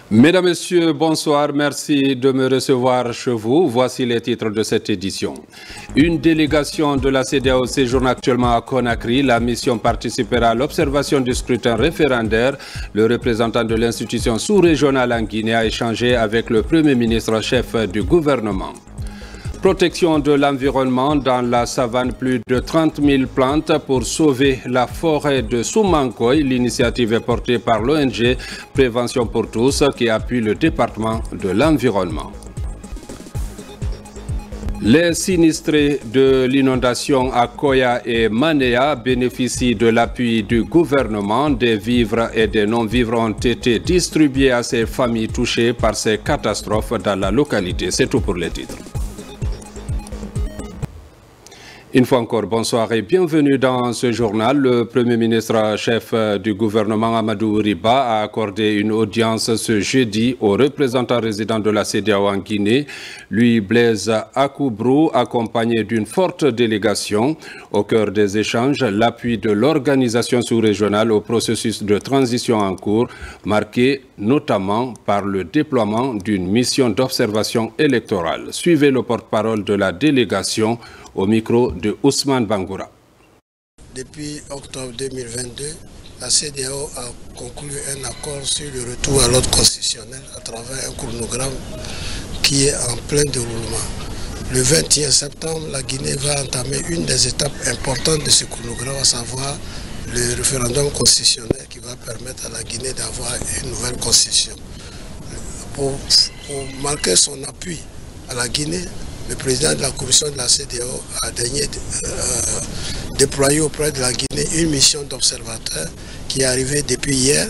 Mesdames, Messieurs, bonsoir. Merci de me recevoir chez vous. Voici les titres de cette édition. Une délégation de la CEDEAO séjourne actuellement à Conakry. La mission participera à l'observation du scrutin référendaire. Le représentant de l'institution sous-régionale en Guinée a échangé avec le Premier ministre chef du gouvernement. Protection de l'environnement dans la savane, plus de 30 000 plantes pour sauver la forêt de Soumankoy. L'initiative est portée par l'ONG Prévention pour tous qui appuie le département de l'environnement. Les sinistrés de l'inondation à Koya et Manéa bénéficient de l'appui du gouvernement. Des vivres et des non-vivres ont été distribués à ces familles touchées par ces catastrophes dans la localité. C'est tout pour les titres. Une fois encore, bonsoir et bienvenue dans ce journal. Le Premier ministre chef du gouvernement Amadou Riba a accordé une audience ce jeudi au représentant résident de la CEDEAO en Guinée, Louis Blaise Akoubrou, accompagné d'une forte délégation. Au cœur des échanges, l'appui de l'organisation sous-régionale au processus de transition en cours, marqué notamment par le déploiement d'une mission d'observation électorale. Suivez le porte-parole de la délégation au micro de Ousmane Bangoura. Depuis octobre 2022, la CEDEAO a conclu un accord sur le retour à l'ordre constitutionnel à travers un chronogramme qui est en plein déroulement. Le 21 septembre, la Guinée va entamer une des étapes importantes de ce chronogramme, à savoir le référendum constitutionnel qui va permettre à la Guinée d'avoir une nouvelle constitution. Pour marquer son appui à la Guinée, le président de la commission de la CEDEAO a daigné déployer auprès de la Guinée une mission d'observateurs qui est arrivée depuis hier.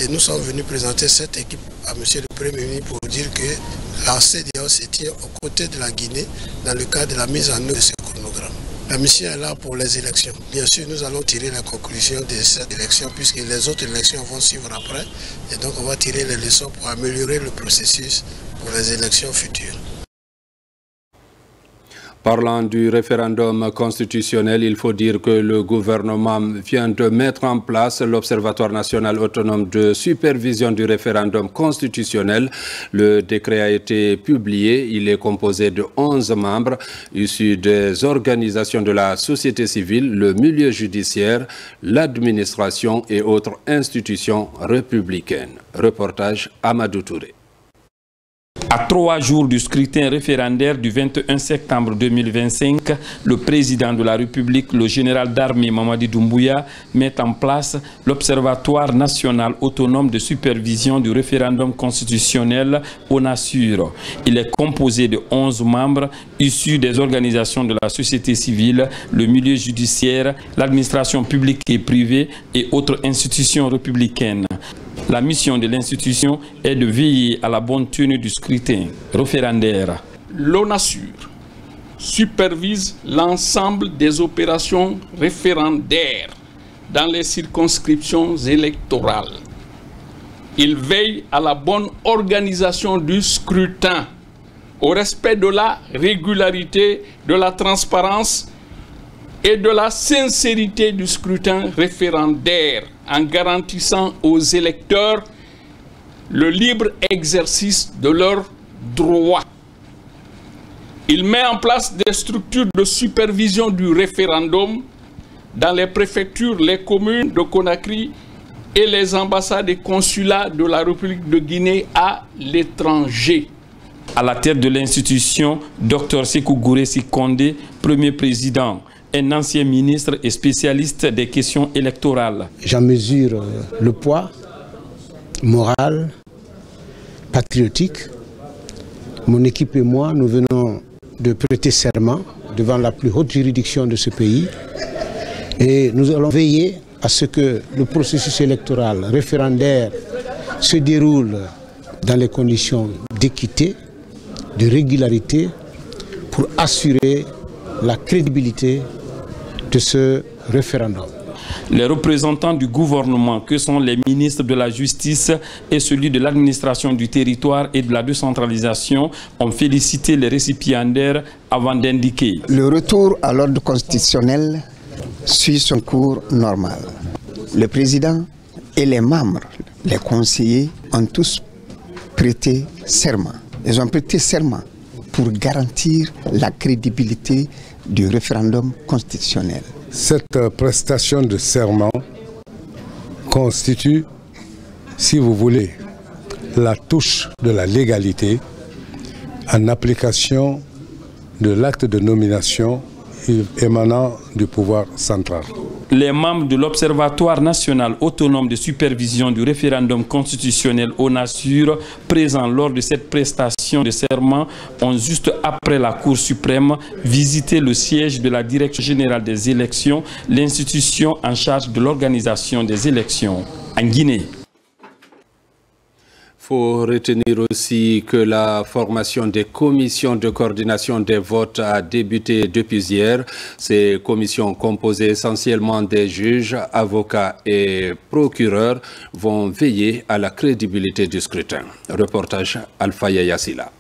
Et nous sommes venus présenter cette équipe à M. le Premier ministre pour dire que la CEDEAO se tient aux côtés de la Guinée dans le cadre de la mise en œuvre de ce chronogramme. La mission est là pour les élections. Bien sûr, nous allons tirer la conclusion de cette élection puisque les autres élections vont suivre après. Et donc, on va tirer les leçons pour améliorer le processus pour les élections futures. Parlant du référendum constitutionnel, il faut dire que le gouvernement vient de mettre en place l'Observatoire national autonome de supervision du référendum constitutionnel. Le décret a été publié. Il est composé de 11 membres issus des organisations de la société civile, le milieu judiciaire, l'administration et autres institutions républicaines. Reportage Amadou Touré. À 3 jours du scrutin référendaire du 21 septembre 2025, le président de la République, le général d'armée Mamadi Doumbouya, met en place l'Observatoire national autonome de supervision du référendum constitutionnel ONASUR. Il est composé de 11 membres issus des organisations de la société civile, le milieu judiciaire, l'administration publique et privée et autres institutions républicaines. La mission de l'institution est de veiller à la bonne tenue du scrutin référendaire. L'ONASUR supervise l'ensemble des opérations référendaires dans les circonscriptions électorales. Il veille à la bonne organisation du scrutin, au respect de la régularité, de la transparence et de la sincérité du scrutin référendaire, en garantissant aux électeurs le libre exercice de leurs droits. Il met en place des structures de supervision du référendum dans les préfectures, les communes de Conakry et les ambassades et consulats de la République de Guinée à l'étranger. À la tête de l'institution, Dr Sékou Gouressi Kondé, premier président, un ancien ministre et spécialiste des questions électorales. J'en mesure le poids moral, patriotique. Mon équipe et moi, nous venons de prêter serment devant la plus haute juridiction de ce pays et nous allons veiller à ce que le processus électoral référendaire se déroule dans les conditions d'équité, de régularité pour assurer la crédibilité de ce référendum. Les représentants du gouvernement, que sont les ministres de la Justice et celui de l'administration du territoire et de la décentralisation, ont félicité les récipiendaires avant d'indiquer. Le retour à l'ordre constitutionnel suit son cours normal. Le président et les membres, les conseillers, ont tous prêté serment. Ils ont prêté serment pour garantir la crédibilité du référendum constitutionnel. Cette prestation de serment constitue, si vous voulez, la touche de la légalité en application de l'acte de nomination émanant du pouvoir central. Les membres de l'Observatoire national autonome de supervision du référendum constitutionnel ONASUR, présents lors de cette prestation de serment, ont juste après la Cour suprême visité le siège de la Direction générale des élections, l'institution en charge de l'organisation des élections en Guinée. Il faut retenir aussi que la formation des commissions de coordination des votes a débuté depuis hier. Ces commissions composées essentiellement des juges, avocats et procureurs vont veiller à la crédibilité du scrutin. Reportage Alpha Yassila.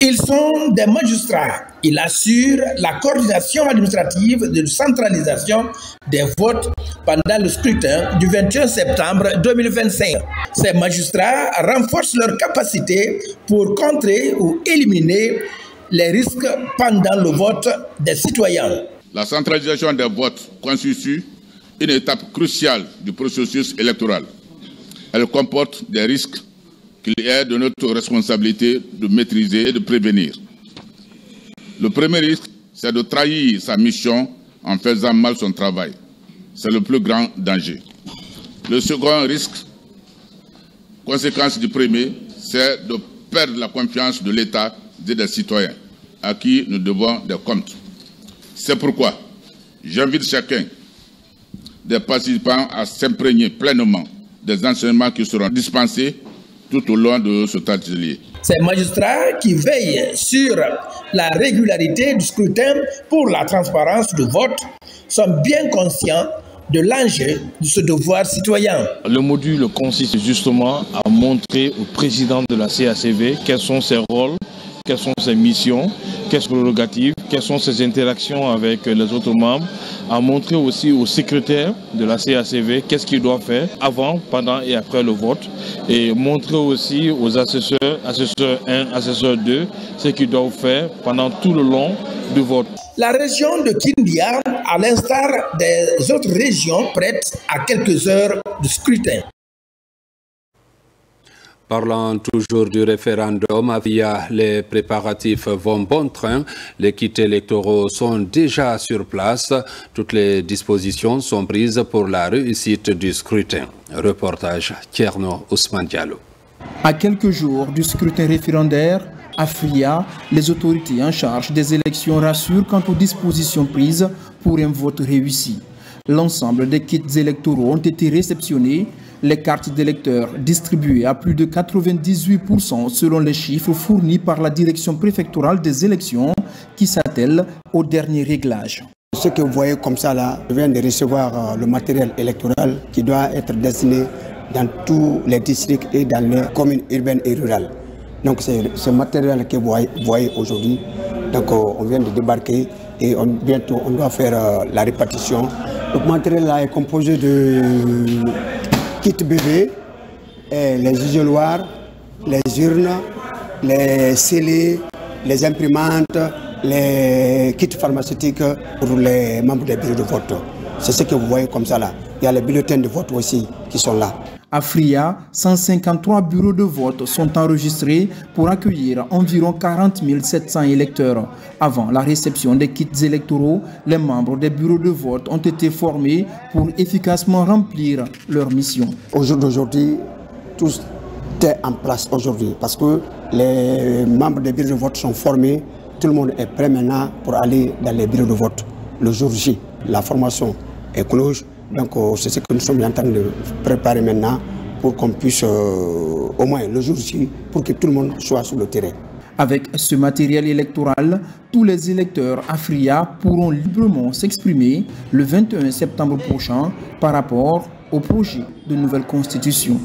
Ils sont des magistrats. Ils assurent la coordination administrative de centralisation des votes pendant le scrutin du 21 septembre 2025. Ces magistrats renforcent leur capacité pour contrer ou éliminer les risques pendant le vote des citoyens. La centralisation des votes constitue une étape cruciale du processus électoral. Elle comporte des risques qu'il est de notre responsabilité de maîtriser et de prévenir. Le premier risque, c'est de trahir sa mission en faisant mal son travail. C'est le plus grand danger. Le second risque, conséquence du premier, c'est de perdre la confiance de l'État et des citoyens, à qui nous devons des comptes. C'est pourquoi j'invite chacun des participants à s'imprégner pleinement des enseignements qui seront dispensés tout au long de cet atelier. Ces magistrats qui veillent sur la régularité du scrutin pour la transparence du vote sont bien conscients de l'enjeu de ce devoir citoyen. Le module consiste justement à montrer au président de la CACV quels sont ses rôles, quelles sont ses missions, quelles sont ses prérogatives, quelles sont ses interactions avec les autres membres, à montrer aussi au secrétaire de la CACV qu'est-ce qu'il doit faire avant, pendant et après le vote, et montrer aussi aux assesseurs, assesseur 1, assesseur 2, ce qu'ils doivent faire pendant tout le long du vote. La région de Kindia, à l'instar des autres régions, prête à quelques heures de scrutin. Parlant toujours du référendum, via les préparatifs vont bon train. Les kits électoraux sont déjà sur place. Toutes les dispositions sont prises pour la réussite du scrutin. Reportage Tierno Ousmane Diallo. À quelques jours du scrutin référendaire, à Fria, les autorités en charge des élections rassurent quant aux dispositions prises pour un vote réussi. L'ensemble des kits électoraux ont été réceptionnés. Les cartes d'électeurs distribuées à plus de 98% selon les chiffres fournis par la direction préfectorale des élections qui s'attelle au dernier réglage. Ce que vous voyez comme ça là, je viens de recevoir le matériel électoral qui doit être destiné dans tous les districts et dans les communes urbaines et rurales. Donc c'est ce matériel que vous voyez aujourd'hui. Donc on vient de débarquer et bientôt on doit faire la répartition. Le matériel là est composé de kits bébés, les isoloirs, les urnes, les scellés, les imprimantes, les kits pharmaceutiques pour les membres des bureaux de vote. C'est ce que vous voyez comme ça là. Il y a les bulletins de vote aussi qui sont là. À Fria, 153 bureaux de vote sont enregistrés pour accueillir environ 40 700 électeurs. Avant la réception des kits électoraux, les membres des bureaux de vote ont été formés pour efficacement remplir leur mission. Au jour d'aujourd'hui, tout est en place aujourd'hui parce que les membres des bureaux de vote sont formés. Tout le monde est prêt maintenant pour aller dans les bureaux de vote. Le jour J, la formation est close. Donc c'est ce que nous sommes en train de préparer maintenant pour qu'on puisse, au moins le jour J, pour que tout le monde soit sur le terrain. Avec ce matériel électoral, tous les électeurs à Fria pourront librement s'exprimer le 21 septembre prochain par rapport au projet de nouvelle constitution.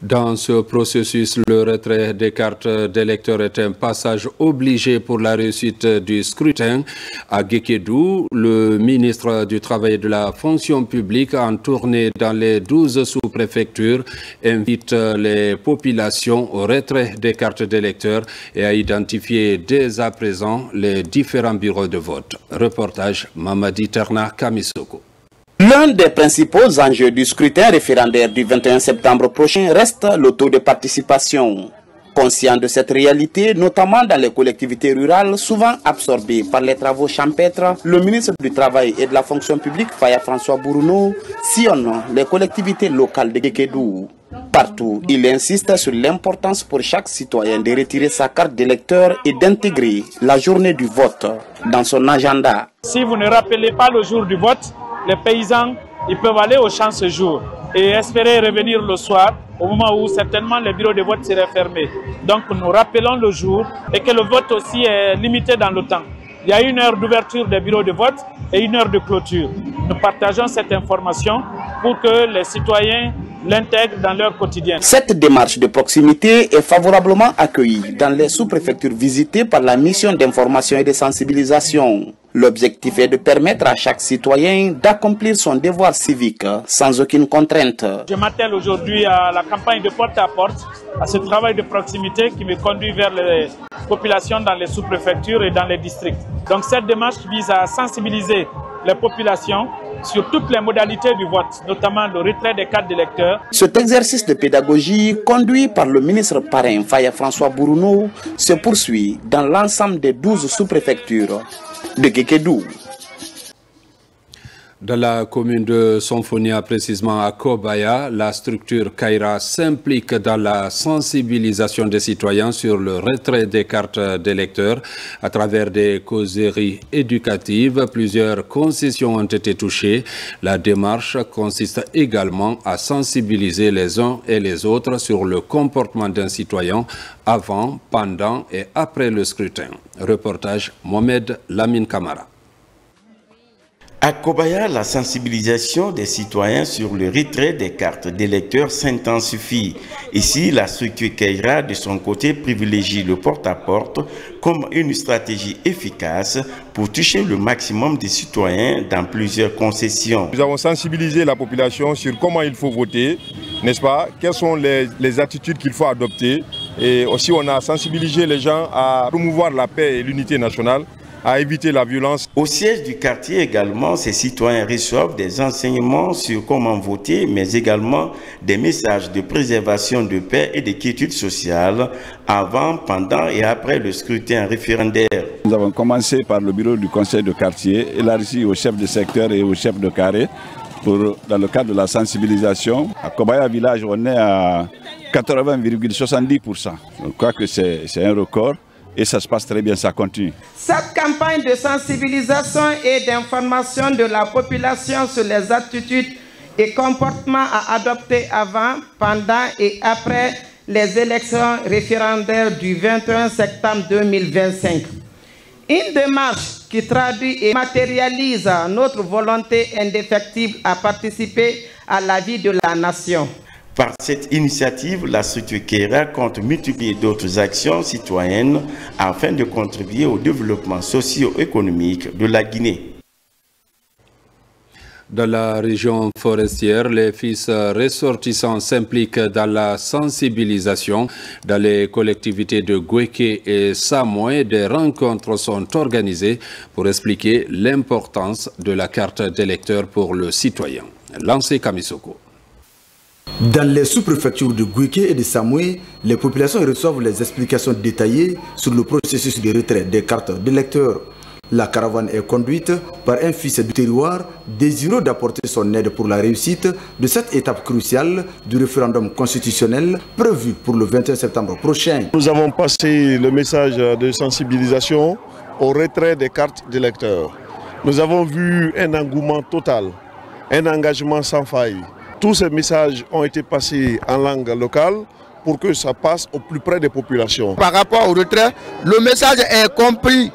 Dans ce processus, le retrait des cartes d'électeurs est un passage obligé pour la réussite du scrutin. À Guékédou, le ministre du Travail et de la Fonction publique, en tournée dans les 12 sous-préfectures, invite les populations au retrait des cartes d'électeurs et à identifier dès à présent les différents bureaux de vote. Reportage Mamadi Terna Kamisoko. L'un des principaux enjeux du scrutin référendaire du 21 septembre prochain reste le taux de participation. Conscient de cette réalité, notamment dans les collectivités rurales souvent absorbées par les travaux champêtres, le ministre du Travail et de la Fonction publique, Faya François Bourounou, sillonne les collectivités locales de Guékédou. Partout, il insiste sur l'importance pour chaque citoyen de retirer sa carte d'électeur et d'intégrer la journée du vote dans son agenda. Si vous ne rappelez pas le jour du vote, les paysans ils peuvent aller au champ ce jour et espérer revenir le soir au moment où certainement les bureaux de vote seraient fermés. Donc nous rappelons le jour et que le vote aussi est limité dans le temps. Il y a 1 heure d'ouverture des bureaux de vote et 1 heure de clôture. Nous partageons cette information pour que les citoyens l'intègrent dans leur quotidien. Cette démarche de proximité est favorablement accueillie dans les sous-préfectures visitées par la mission d'information et de sensibilisation. L'objectif est de permettre à chaque citoyen d'accomplir son devoir civique sans aucune contrainte. Je m'attelle aujourd'hui à la campagne de porte-à-porte, à ce travail de proximité qui me conduit vers les populations dans les sous-préfectures et dans les districts. Donc cette démarche vise à sensibiliser les populations sur toutes les modalités du vote, notamment le retrait des cartes d'électeurs. Cet exercice de pédagogie, conduit par le ministre parrain Faya François Bourounou, se poursuit dans l'ensemble des 12 sous-préfectures de Guékédou. Dans la commune de Sonfonia, précisément à Kobaya, la structure Kaira s'implique dans la sensibilisation des citoyens sur le retrait des cartes d'électeurs à travers des causeries éducatives. Plusieurs concessions ont été touchées. La démarche consiste également à sensibiliser les uns et les autres sur le comportement d'un citoyen avant, pendant et après le scrutin. Reportage Mohamed Lamine Kamara. À Kobaya, la sensibilisation des citoyens sur le retrait des cartes d'électeurs s'intensifie. Ici, la structure Kaira, de son côté, privilégie le porte-à-porte comme une stratégie efficace pour toucher le maximum des citoyens dans plusieurs concessions. Nous avons sensibilisé la population sur comment il faut voter, n'est-ce pas? Quelles sont les attitudes qu'il faut adopter. Et aussi, on a sensibilisé les gens à promouvoir la paix et l'unité nationale, à éviter la violence. Au siège du quartier également, ces citoyens reçoivent des enseignements sur comment voter, mais également des messages de préservation de paix et de quiétude sociale avant, pendant et après le scrutin référendaire. Nous avons commencé par le bureau du conseil de quartier, élargi aux chefs de secteur et aux chefs de carré, dans le cadre de la sensibilisation. À Kobaya Village, on est à 80,70%. Je crois que c'est un record. Et ça se passe très bien, ça continue. Cette campagne de sensibilisation et d'information de la population sur les attitudes et comportements à adopter avant, pendant et après les élections référendaires du 21 septembre 2025. Une démarche qui traduit et matérialise notre volonté indéfectible à participer à la vie de la nation. Par cette initiative, la structure Kaira compte multiplier d'autres actions citoyennes afin de contribuer au développement socio-économique de la Guinée. Dans la région forestière, les fils ressortissants s'impliquent dans la sensibilisation. Dans les collectivités de Gouéké et Samoé, des rencontres sont organisées pour expliquer l'importance de la carte d'électeur pour le citoyen. Lancé Kamisoko. Dans les sous-préfectures de Gouéké et de Samoé, les populations reçoivent les explications détaillées sur le processus de retrait des cartes d'électeurs. La caravane est conduite par un fils du terroir désireux d'apporter son aide pour la réussite de cette étape cruciale du référendum constitutionnel prévu pour le 21 septembre prochain. Nous avons passé le message de sensibilisation au retrait des cartes d'électeurs. Nous avons vu un engouement total, un engagement sans faille. Tous ces messages ont été passés en langue locale pour que ça passe au plus près des populations. Par rapport au retrait, le message est compris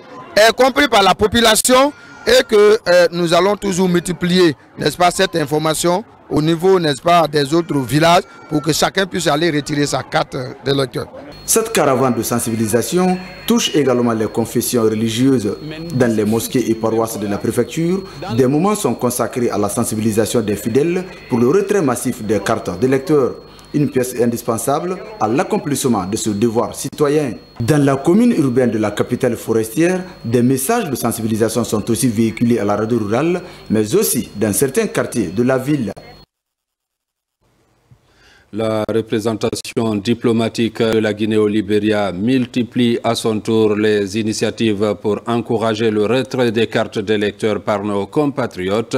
par la population et que nous allons toujours multiplier, n'est-ce pas, cette information au niveau, n'est-ce pas, des autres villages pour que chacun puisse aller retirer sa carte d'électeur. Cette caravane de sensibilisation touche également les confessions religieuses. Dans les mosquées et paroisses de la préfecture, des moments sont consacrés à la sensibilisation des fidèles pour le retrait massif des cartes d'électeurs. Une pièce indispensable à l'accomplissement de ce devoir citoyen. Dans la commune urbaine de la capitale forestière, des messages de sensibilisation sont aussi véhiculés à la radio rurale, mais aussi dans certains quartiers de la ville. La représentation diplomatique de la Guinée au Libéria multiplie à son tour les initiatives pour encourager le retrait des cartes d'électeurs par nos compatriotes.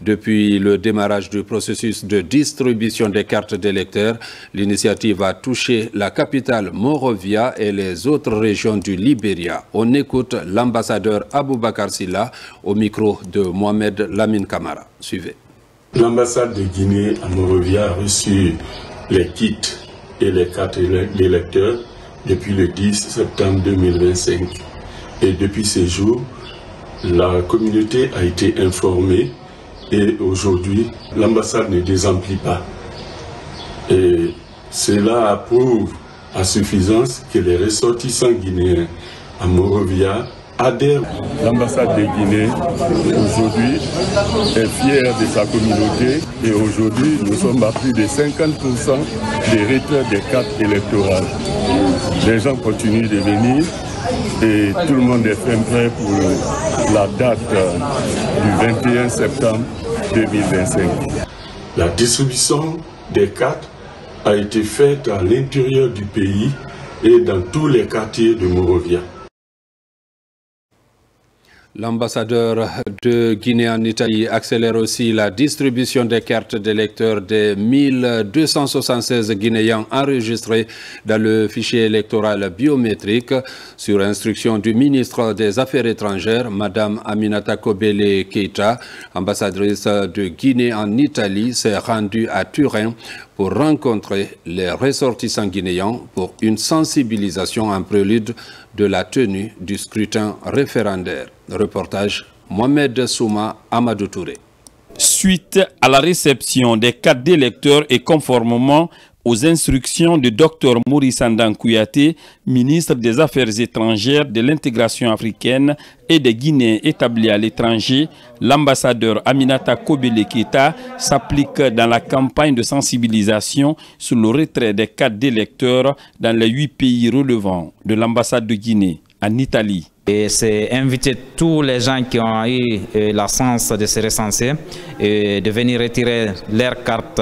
Depuis le démarrage du processus de distribution des cartes d'électeurs, l'initiative a touché la capitale Monrovia et les autres régions du Libéria. On écoute l'ambassadeur Aboubakar Silla au micro de Mohamed Lamine Camara. Suivez. L'ambassade de Guinée à Monrovia a reçu les kits et les cartes d'électeurs depuis le 10 septembre 2025. Et depuis ces jours, la communauté a été informée et aujourd'hui, l'ambassade ne désemplit pas. Et cela approuve à suffisance que les ressortissants guinéens à Monrovia adhèrent. L'ambassade de Guinée aujourd'hui est fière de sa communauté et aujourd'hui nous sommes à plus de 50% des retraits des cartes électorales. Les gens continuent de venir et tout le monde est prêt pour la date du 21 septembre 2025. La distribution des cartes a été faite à l'intérieur du pays et dans tous les quartiers de Monrovia. L'ambassadeur de Guinée en Italie accélère aussi la distribution des cartes d'électeurs des 1276 Guinéens enregistrés dans le fichier électoral biométrique. Sur instruction du ministre des Affaires étrangères, Mme Aminata Kobele Keita, ambassadrice de Guinée en Italie, s'est rendue à Turin pour rencontrer les ressortissants guinéens pour une sensibilisation en prélude de la tenue du scrutin référendaire. Reportage Mohamed Souma Amadou Touré. Suite à la réception des cartes d'électeurs et conformément aux instructions de Dr Maurice Andan Kouyaté, ministre des Affaires étrangères, de l'intégration africaine et des Guinéens établis à l'étranger, l'ambassadeur Aminata Kobele Keita s'applique dans la campagne de sensibilisation sur le retrait des cartes d'électeurs dans les 8 pays relevant de l'ambassade de Guinée en Italie. Et c'est inviter tous les gens qui ont eu la chance de se recenser et de venir retirer leur carte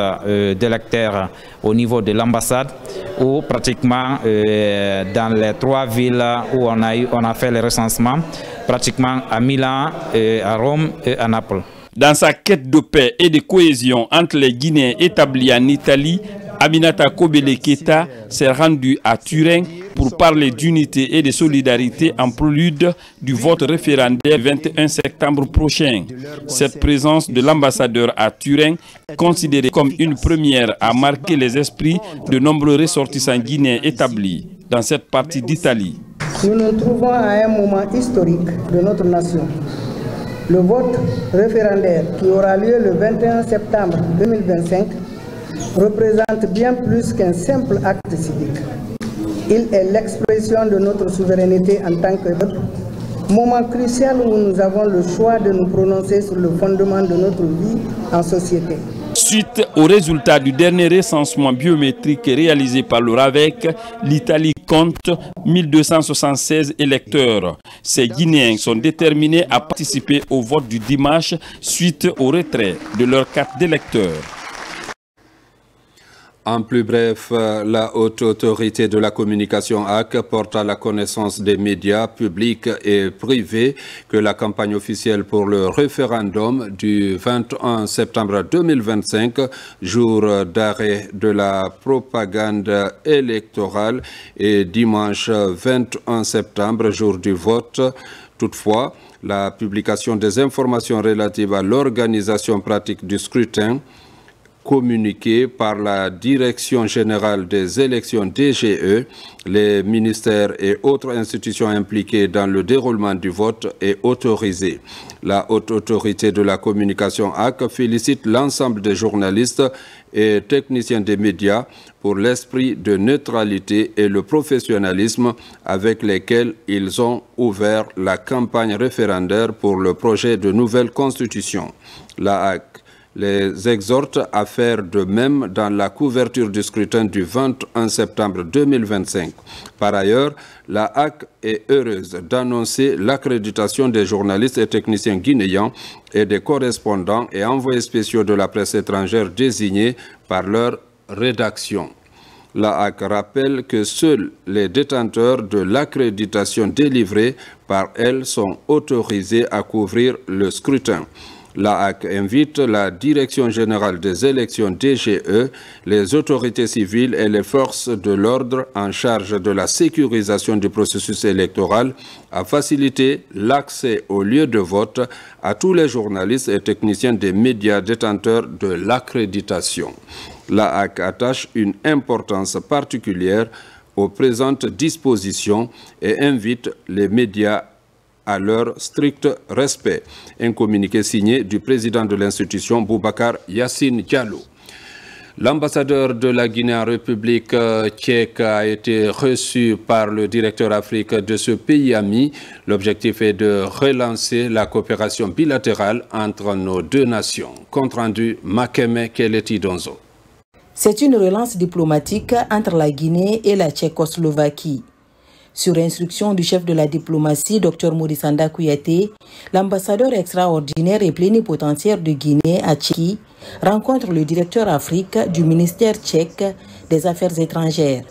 d'électeur au niveau de l'ambassade ou pratiquement dans les 3 villes où on a fait le recensement, pratiquement à Milan, à Rome et à Naples. Dans sa quête de paix et de cohésion entre les Guinéens établis en Italie, Aminata Kobele Keita s'est rendue à Turin pour parler d'unité et de solidarité en prélude du vote référendaire du 21 septembre prochain. Cette présence de l'ambassadeur à Turin, considérée comme une première, a marqué les esprits de nombreux ressortissants guinéens établis dans cette partie d'Italie. Nous nous trouvons à un moment historique de notre nation. Le vote référendaire qui aura lieu le 21 septembre 2025 représente bien plus qu'un simple acte civique. Il est l'expression de notre souveraineté en tant que peuple, moment crucial où nous avons le choix de nous prononcer sur le fondement de notre vie en société. Suite aux résultats du dernier recensement biométrique réalisé par le RAVEC, l'Italie compte 1276 électeurs. Ces Guinéens sont déterminés à participer au vote du dimanche suite au retrait de leur carte d'électeur. En plus bref, la haute autorité de la communication AC porte à la connaissance des médias publics et privés que la campagne officielle pour le référendum du 21 septembre 2025, jour d'arrêt de la propagande électorale, et dimanche 21 septembre, jour du vote. Toutefois, la publication des informations relatives à l'organisation pratique du scrutin communiqué par la Direction générale des élections DGE, les ministères et autres institutions impliquées dans le déroulement du vote est autorisé. La Haute Autorité de la Communication HAC félicite l'ensemble des journalistes et techniciens des médias pour l'esprit de neutralité et le professionnalisme avec lesquels ils ont ouvert la campagne référendaire pour le projet de nouvelle constitution. La HAC les exhorte à faire de même dans la couverture du scrutin du 21 septembre 2025. Par ailleurs, la HAC est heureuse d'annoncer l'accréditation des journalistes et techniciens guinéens et des correspondants et envoyés spéciaux de la presse étrangère désignés par leur rédaction. La HAC rappelle que seuls les détenteurs de l'accréditation délivrée par elle sont autorisés à couvrir le scrutin. La HAC invite la Direction générale des élections DGE, les autorités civiles et les forces de l'ordre en charge de la sécurisation du processus électoral à faciliter l'accès aux lieux de vote à tous les journalistes et techniciens des médias détenteurs de l'accréditation. La HAC attache une importance particulière aux présentes dispositions et invite les médias à leur strict respect. Un communiqué signé du président de l'institution, Boubacar Yassine Diallo. L'ambassadeur de la Guinée en République tchèque a été reçu par le directeur Afrique de ce pays ami. L'objectif est de relancer la coopération bilatérale entre nos deux nations. Compte rendu Makeme Keleti Donzo. C'est une relance diplomatique entre la Guinée et la Tchécoslovaquie. Sur instruction du chef de la diplomatie, Dr Morisanda Kouyaté, l'ambassadeur extraordinaire et plénipotentiaire de Guinée à Tchéquie rencontre le directeur Afrique du ministère tchèque des Affaires étrangères.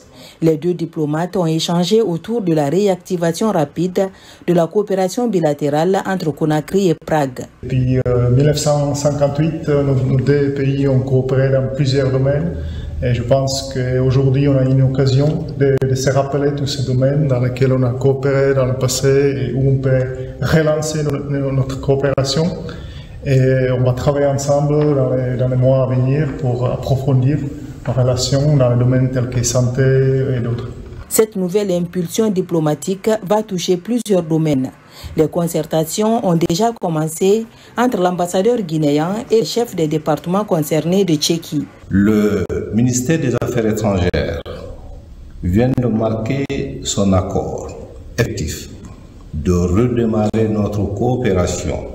Les deux diplomates ont échangé autour de la réactivation rapide de la coopération bilatérale entre Conakry et Prague. Depuis 1958, nos deux pays ont coopéré dans plusieurs domaines. Et je pense qu'aujourd'hui, on a une occasion de se rappeler tous ces domaines dans lesquels on a coopéré dans le passé et où on peut relancer notre coopération. Et on va travailler ensemble dans les mois à venir pour approfondir nos relations dans les domaines tels que santé et d'autres. Cette nouvelle impulsion diplomatique va toucher plusieurs domaines. Les concertations ont déjà commencé entre l'ambassadeur guinéen et le chef des départements concernés de Tchéquie. Le ministère des Affaires étrangères vient de marquer son accord effectif de redémarrer notre coopération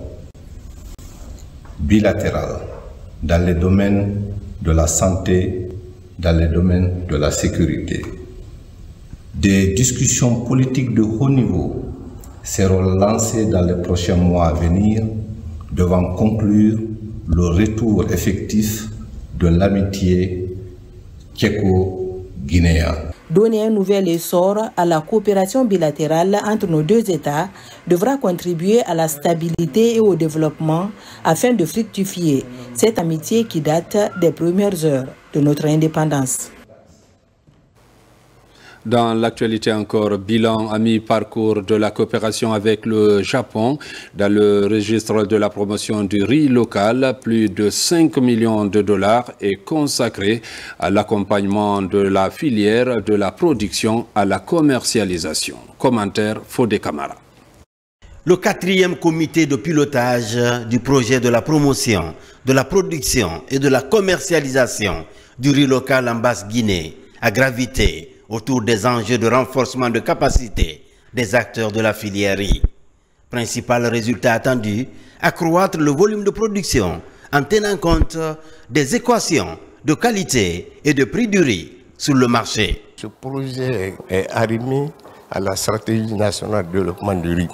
bilatérale dans les domaines de la santé, dans les domaines de la sécurité. Des discussions politiques de haut niveau seront lancées dans les prochains mois à venir devant conclure le retour effectif de l'amitié tchéco-guinéenne. Donner un nouvel essor à la coopération bilatérale entre nos deux États devra contribuer à la stabilité et au développement afin de fructifier cette amitié qui date des premières heures de notre indépendance. Dans l'actualité encore, bilan à mi-parcours de la coopération avec le Japon. Dans le registre de la promotion du riz local, plus de 5 millions de dollars est consacré à l'accompagnement de la filière de la production à la commercialisation. Commentaire Fodé Camara. Le 4e comité de pilotage du projet de la promotion, de la production et de la commercialisation du riz local en Basse-Guinée a gravité autour des enjeux de renforcement de capacité des acteurs de la filière riz. Principal résultat attendu, accroître le volume de production en tenant compte des équations de qualité et de prix du riz sur le marché. Ce projet est arrimé à la stratégie nationale de développement du riz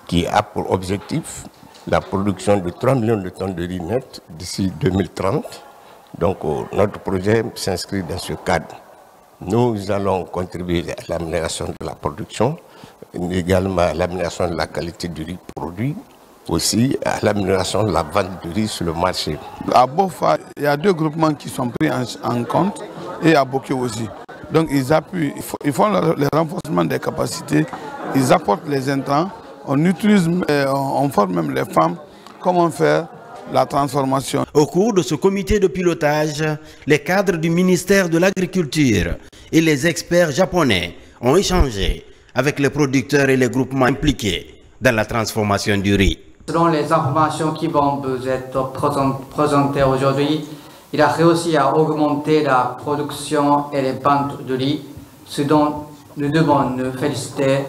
qui a pour objectif la production de 3 millions de tonnes de riz net d'ici 2030. Donc notre projet s'inscrit dans ce cadre. Nous allons contribuer à l'amélioration de la production, également à l'amélioration de la qualité du riz produit, aussi à l'amélioration de la vente du riz sur le marché. À Bofa, il y a 2 groupements qui sont pris en compte et à Boké aussi. Donc ils appuient, ils font le renforcement des capacités, ils apportent les intrants, on utilise, on forme même les femmes, comment faire la transformation. Au cours de ce comité de pilotage, les cadres du ministère de l'Agriculture et les experts japonais ont échangé avec les producteurs et les groupements impliqués dans la transformation du riz. Selon les informations qui vont vous être présentées aujourd'hui, il a réussi à augmenter la production et les ventes de riz, ce dont nous devons nous féliciter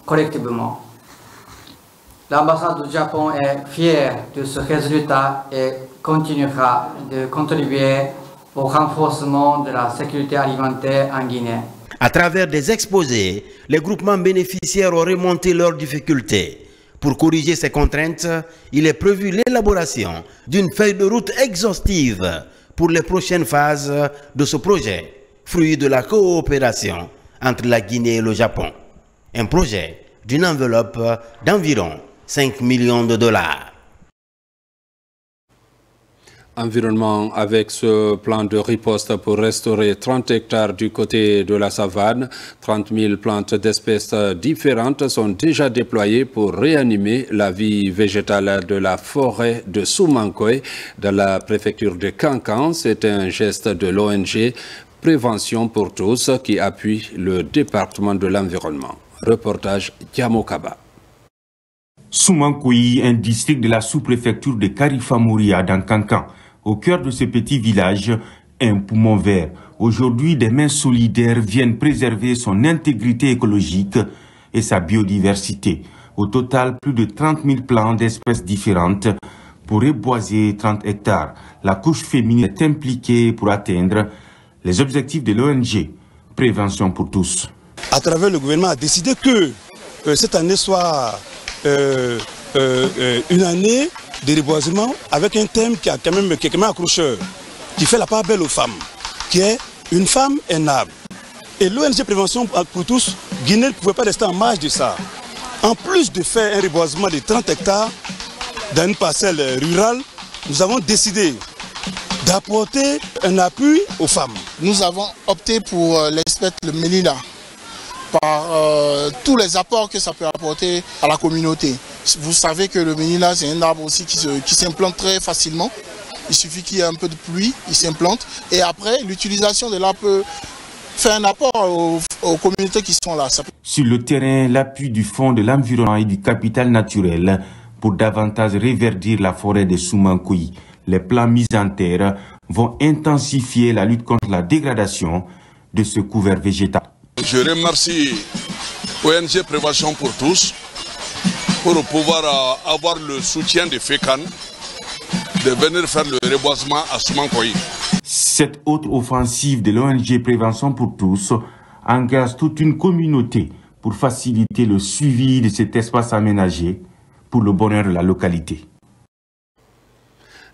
collectivement. L'ambassade du Japon est fière de ce résultat et continuera de contribuer au renforcement de la sécurité alimentaire en Guinée. À travers des exposés, les groupements bénéficiaires ont remonté leurs difficultés. Pour corriger ces contraintes, il est prévu l'élaboration d'une feuille de route exhaustive pour les prochaines phases de ce projet, fruit de la coopération entre la Guinée et le Japon. Un projet d'une enveloppe d'environ 5 millions de dollars. Environnement avec ce plan de riposte pour restaurer 30 hectares du côté de la savane. 30 000 plantes d'espèces différentes sont déjà déployées pour réanimer la vie végétale de la forêt de Soumankoy dans la préfecture de Kankan. C'est un geste de l'ONG Prévention pour tous qui appuie le département de l'environnement. Reportage Diamokaba. Soumankoy, un district de la sous-préfecture de Karifamouria dans Kankan. Au cœur de ce petit village, un poumon vert. Aujourd'hui, des mains solidaires viennent préserver son intégrité écologique et sa biodiversité. Au total, plus de 30 000 plants d'espèces différentes pour reboiser 30 hectares. La couche féminine est impliquée pour atteindre les objectifs de l'ONG Prévention pour tous. À travers le gouvernement a décidé que cette année soit une année de reboisement avec un thème qui est quand même accrocheur, qui fait la part belle aux femmes, qui est une femme, un arbre. Et l'ONG Prévention pour tous, Guinée ne pouvait pas rester en marge de ça. En plus de faire un reboisement de 30 hectares dans une parcelle rurale, nous avons décidé d'apporter un appui aux femmes. Nous avons opté pour l'espèce le Melilla, par tous les apports que ça peut apporter à la communauté. Vous savez que le Melilla, c'est un arbre aussi qui s'implante très facilement. Il suffit qu'il y ait un peu de pluie, il s'implante. Et après, l'utilisation de l'arbre peut faire un apport aux communautés qui sont là. Sur le terrain, l'appui du Fonds de l'environnement et du capital naturel pour davantage reverdir la forêt de Soumankoy. Les plans mis en terre vont intensifier la lutte contre la dégradation de ce couvert végétal. Je remercie ONG Prévention pour tous pour pouvoir avoir le soutien de FECAN de venir faire le reboisement à Soumankoy. Cette autre offensive de l'ONG Prévention pour tous engage toute une communauté pour faciliter le suivi de cet espace aménagé pour le bonheur de la localité.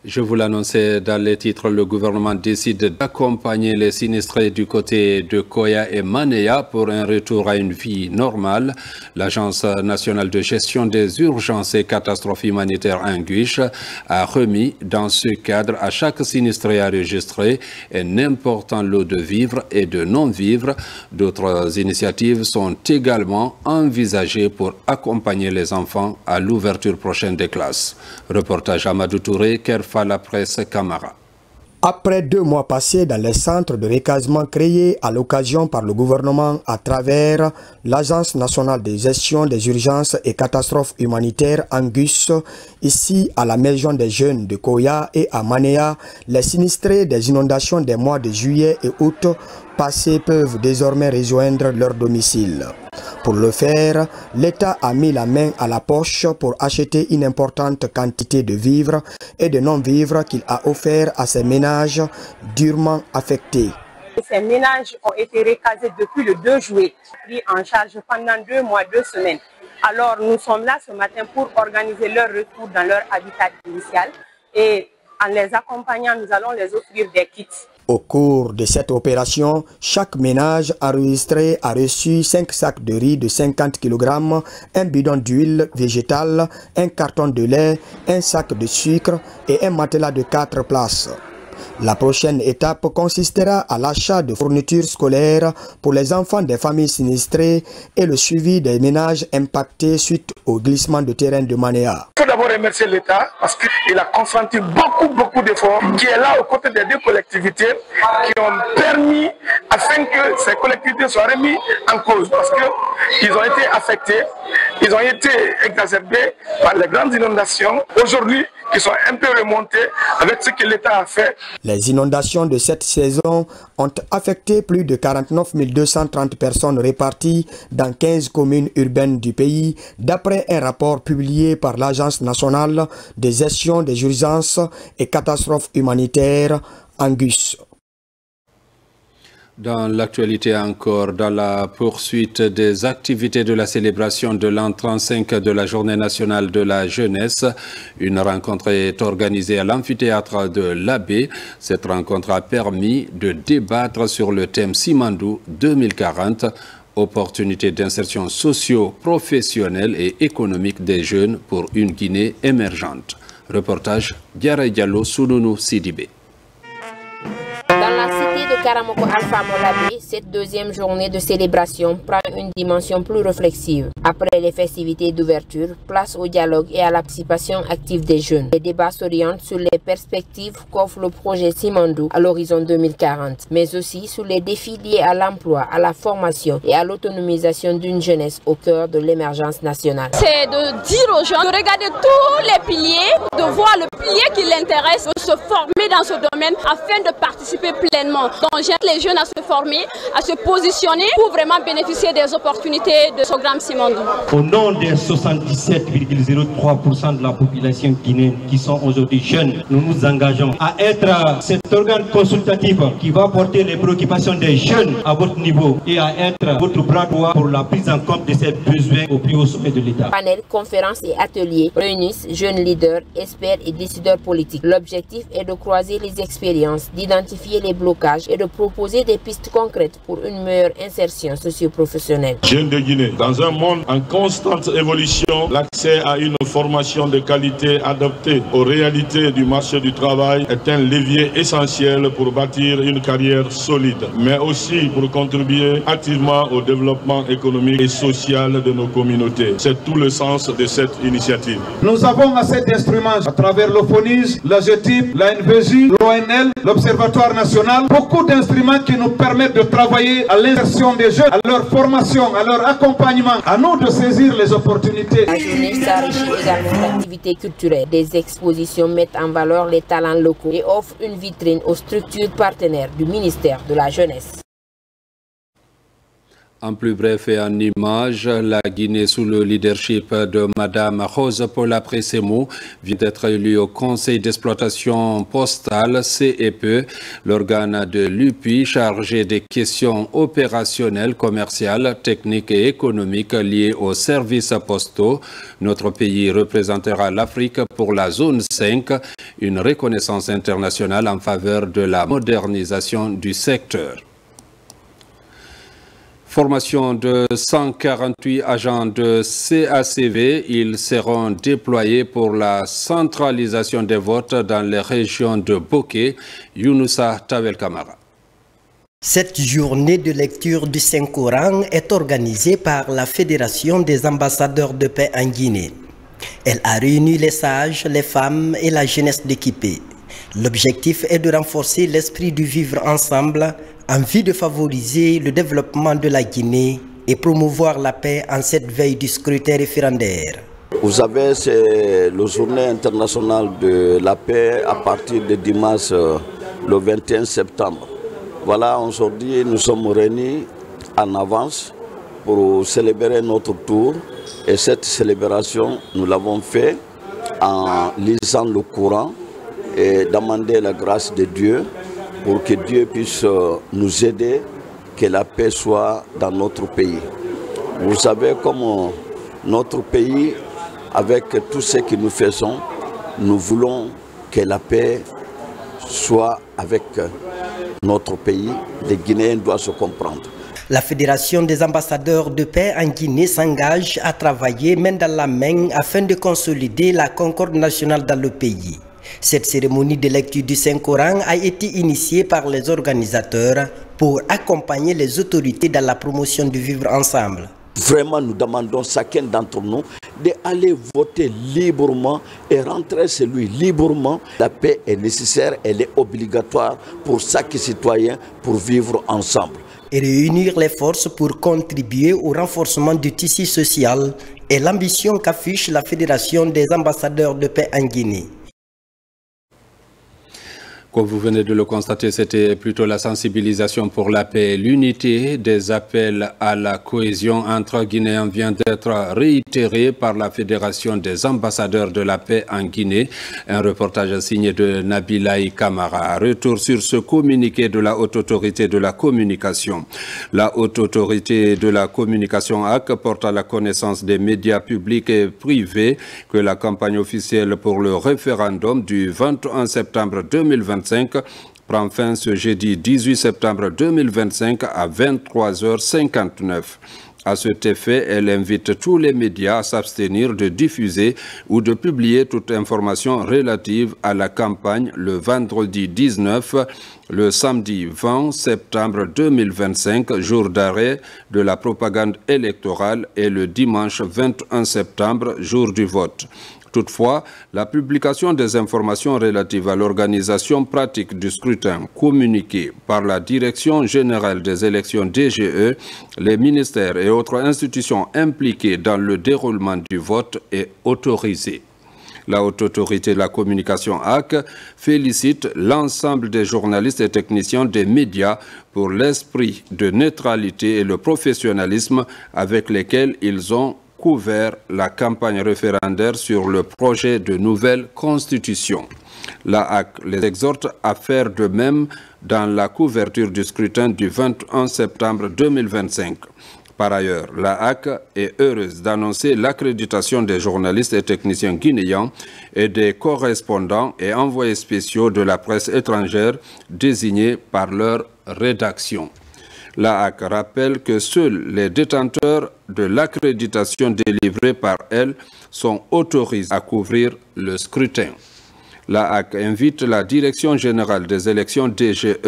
Je vous l'annonçais dans les titres, le gouvernement décide d'accompagner les sinistrés du côté de Koya et Manéa pour un retour à une vie normale. L'Agence nationale de gestion des urgences et catastrophes humanitaires Anguish a remis dans ce cadre à chaque sinistré enregistré un important lot de vivres et de non-vivres. D'autres initiatives sont également envisagées pour accompagner les enfants à l'ouverture prochaine des classes. Reportage Amadou Touré, à la presse Camara. Après 2 mois passés dans les centres de recasement créés à l'occasion par le gouvernement à travers l'Agence nationale de gestion des urgences et catastrophes humanitaires Angus, ici à la maison des jeunes de Koya et à Manéa, les sinistrés des inondations des mois de juillet et août passés peuvent désormais rejoindre leur domicile. Pour le faire, l'État a mis la main à la poche pour acheter une importante quantité de vivres et de non-vivres qu'il a offert à ces ménages durement affectés. Ces ménages ont été recasés depuis le 2 juillet, pris en charge pendant 2 mois, 2 semaines. Alors nous sommes là ce matin pour organiser leur retour dans leur habitat initial et en les accompagnant, nous allons les offrir des kits. Au cours de cette opération, chaque ménage enregistré a reçu 5 sacs de riz de 50 kg, un bidon d'huile végétale, un carton de lait, un sac de sucre et un matelas de 4 places. La prochaine étape consistera à l'achat de fournitures scolaires pour les enfants des familles sinistrées et le suivi des ménages impactés suite au glissement de terrain de Manéa. Il faut d'abord remercier l'État parce qu'il a consenti beaucoup d'efforts, qui est là aux côtés des deux collectivités qui ont permis afin que ces collectivités soient remises en cause parce qu'ils ont été affectés, ils ont été exacerbés par les grandes inondations. Aujourd'hui, ils sont un peu remontés avec ce que l'État a fait. Les inondations de cette saison ont affecté plus de 49 230 personnes réparties dans 15 communes urbaines du pays, d'après un rapport publié par l'Agence nationale de gestion des urgences et catastrophes humanitaires, Angus. Dans l'actualité encore, dans la poursuite des activités de la célébration de l'an 35 de la Journée nationale de la jeunesse, une rencontre est organisée à l'amphithéâtre de l'Abbé. Cette rencontre a permis de débattre sur le thème Simandou 2040, opportunités d'insertion socio-professionnelle et économique des jeunes pour une Guinée émergente. Reportage Diara Diallo, Sununu Sidibé. Dans la cité de Karamoko Alpha Molabé, cette deuxième journée de célébration prend une dimension plus réflexive. Après les festivités d'ouverture, place au dialogue et à la participation active des jeunes. Les débats s'orientent sur les perspectives qu'offre le projet Simandou à l'horizon 2040, mais aussi sur les défis liés à l'emploi, à la formation et à l'autonomisation d'une jeunesse au cœur de l'émergence nationale. C'est de dire aux gens de regarder tous les piliers, de voir le pilier qui l'intéresse, de se former dans ce domaine afin de participer pleinement. Donc j'aide les jeunes à se former, à se positionner pour vraiment bénéficier des opportunités de ce programme Simandou. Au nom des 77,03% de la population guinéenne qui sont aujourd'hui jeunes, nous nous engageons à être cet organe consultatif qui va porter les préoccupations des jeunes à votre niveau et à être votre bras droit pour la prise en compte de ces besoins au plus haut sommet de l'État. Panels, conférences et ateliers réunissent jeunes leaders, experts et décideurs politiques. L'objectif est de croiser les expériences, d'identifier les blocages et de proposer des pistes concrètes pour une meilleure insertion socio-professionnelle. Jeunes de Guinée, dans un monde en constante évolution, l'accès à une formation de qualité adaptée aux réalités du marché du travail est un levier essentiel pour bâtir une carrière solide, mais aussi pour contribuer activement au développement économique et social de nos communautés. C'est tout le sens de cette initiative. Nous avons assez d'instruments à travers l'OFONIS, la GETIP, la NVJ, l'ONL, l'Observatoire national, beaucoup d'instruments qui nous permettent de travailler à l'insertion des jeunes, à leur formation, à leur accompagnement. À nous de saisir les opportunités. La journée s'enrichit également d'activités culturelles. Des expositions mettent en valeur les talents locaux et offrent une vitrine aux structures partenaires du ministère de la Jeunesse. En plus bref et en images, la Guinée sous le leadership de Mme Rose Paula Presemo vient d'être élue au Conseil d'exploitation postale CEPE, l'organe de l'UPI chargé des questions opérationnelles, commerciales, techniques et économiques liées aux services postaux. Notre pays représentera l'Afrique pour la zone 5, une reconnaissance internationale en faveur de la modernisation du secteur. Formation de 148 agents de CACV, ils seront déployés pour la centralisation des votes dans les régions de Boké, Younoussa Tawel Kamara. Cette journée de lecture du Saint-Coran est organisée par la Fédération des ambassadeurs de paix en Guinée. Elle a réuni les sages, les femmes et la jeunesse d'équipée. L'objectif est de renforcer l'esprit du vivre ensemble en vue de favoriser le développement de la Guinée et promouvoir la paix en cette veille du scrutin référendaire. Vous savez, c'est la journée internationale de la paix à partir de dimanche le 21 septembre. Voilà, aujourd'hui nous sommes réunis en avance pour célébrer notre tour et cette célébration nous l'avons fait en lisant le Coran et demander la grâce de Dieu pour que Dieu puisse nous aider, que la paix soit dans notre pays. Vous savez, comme notre pays, avec tout ce que nous faisons, nous voulons que la paix soit avec notre pays. Les Guinéens doivent se comprendre. La Fédération des ambassadeurs de paix en Guinée s'engage à travailler main dans la main afin de consolider la concorde nationale dans le pays. Cette cérémonie de lecture du Saint-Coran a été initiée par les organisateurs pour accompagner les autorités dans la promotion du vivre ensemble. Vraiment, nous demandons chacun d'entre nous d'aller voter librement et rentrer chez lui librement. La paix est nécessaire, elle est obligatoire pour chaque citoyen pour vivre ensemble. Et réunir les forces pour contribuer au renforcement du tissu social est l'ambition qu'affiche la Fédération des ambassadeurs de paix en Guinée. Comme vous venez de le constater, c'était plutôt la sensibilisation pour la paix et l'unité. Des appels à la cohésion entre Guinéens vient d'être réitéré par la Fédération des ambassadeurs de la paix en Guinée. Un reportage signé de Nabilaï Kamara. Retour sur ce communiqué de la Haute Autorité de la Communication. La Haute Autorité de la Communication HAC porte à la connaissance des médias publics et privés que la campagne officielle pour le référendum du 21 septembre 2025 prend fin ce jeudi 18 septembre 2025 à 23h59. À cet effet, elle invite tous les médias à s'abstenir de diffuser ou de publier toute information relative à la campagne le vendredi 19, le samedi 20 septembre 2025, jour d'arrêt de la propagande électorale, et le dimanche 21 septembre, jour du vote. Toutefois, la publication des informations relatives à l'organisation pratique du scrutin communiquée par la Direction générale des élections DGE, les ministères et autres institutions impliquées dans le déroulement du vote est autorisée. La Haute Autorité de la Communication HAC félicite l'ensemble des journalistes et techniciens des médias pour l'esprit de neutralité et le professionnalisme avec lesquels ils ont couvert la campagne référendaire sur le projet de nouvelle constitution. La HAC les exhorte à faire de même dans la couverture du scrutin du 21 septembre 2025. Par ailleurs, la HAC est heureuse d'annoncer l'accréditation des journalistes et techniciens guinéens et des correspondants et envoyés spéciaux de la presse étrangère désignés par leur rédaction. La HAC rappelle que seuls les détenteurs de l'accréditation délivrée par elle sont autorisés à couvrir le scrutin. La HAC invite la Direction générale des élections DGE,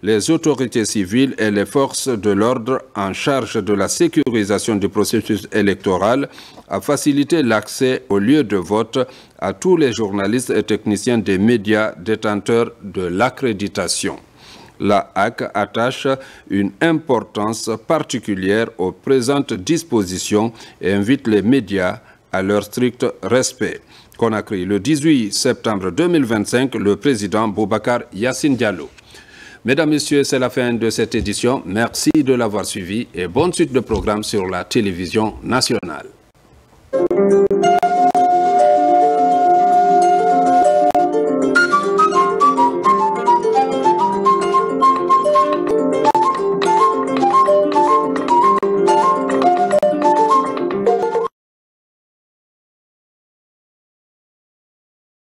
les autorités civiles et les forces de l'ordre en charge de la sécurisation du processus électoral à faciliter l'accès aux lieux de vote à tous les journalistes et techniciens des médias détenteurs de l'accréditation. La HAC attache une importance particulière aux présentes dispositions et invite les médias à leur strict respect. Conakry, le 18 septembre 2025, le président Boubacar Yassine Diallo. Mesdames, Messieurs, c'est la fin de cette édition. Merci de l'avoir suivi et bonne suite de programme sur la télévision nationale.